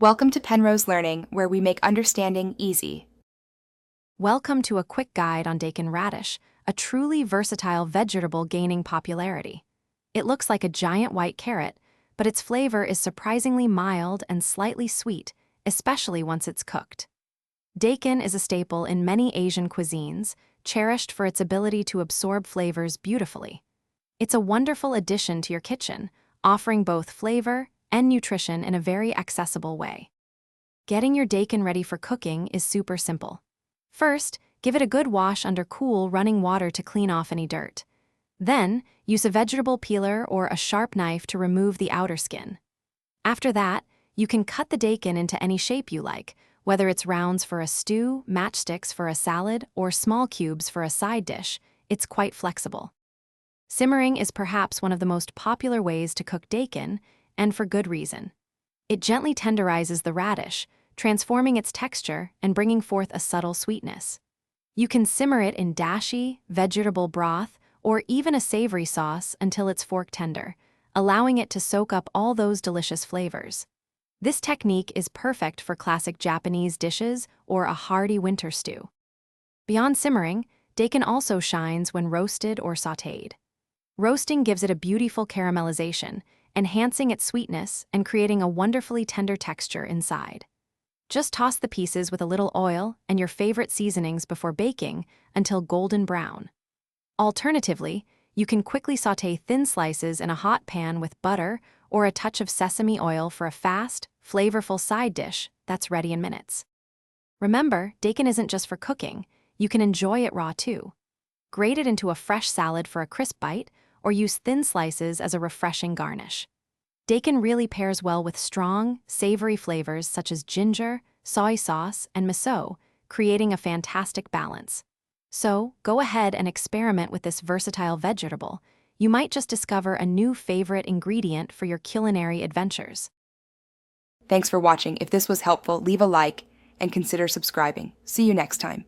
Welcome to Penrose Learning, where we make understanding easy. Welcome to a quick guide on Daikon Radish, a truly versatile vegetable gaining popularity. It looks like a giant white carrot, but its flavor is surprisingly mild and slightly sweet, especially once it's cooked. Daikon is a staple in many Asian cuisines, cherished for its ability to absorb flavors beautifully. It's a wonderful addition to your kitchen, offering both flavor and nutrition in a very accessible way. Getting your daikon ready for cooking is super simple. First, give it a good wash under cool, running water to clean off any dirt. Then, use a vegetable peeler or a sharp knife to remove the outer skin. After that, you can cut the daikon into any shape you like, whether it's rounds for a stew, matchsticks for a salad, or small cubes for a side dish. It's quite flexible. Simmering is perhaps one of the most popular ways to cook daikon, and for good reason. It gently tenderizes the radish, transforming its texture and bringing forth a subtle sweetness. You can simmer it in dashi, vegetable broth, or even a savory sauce until it's fork tender, allowing it to soak up all those delicious flavors. This technique is perfect for classic Japanese dishes or a hearty winter stew. Beyond simmering, daikon also shines when roasted or sautéed. Roasting gives it a beautiful caramelization, enhancing its sweetness and creating a wonderfully tender texture inside. Just toss the pieces with a little oil and your favorite seasonings before baking until golden brown. Alternatively, you can quickly sauté thin slices in a hot pan with butter or a touch of sesame oil for a fast, flavorful side dish that's ready in minutes. Remember, daikon isn't just for cooking. You can enjoy it raw too. Grate it into a fresh salad for a crisp bite, or use thin slices as a refreshing garnish. Daikon really pairs well with strong, savory flavors such as ginger, soy sauce, and miso, creating a fantastic balance. So, go ahead and experiment with this versatile vegetable. You might just discover a new favorite ingredient for your culinary adventures. Thanks for watching. If this was helpful, leave a like and consider subscribing. See you next time.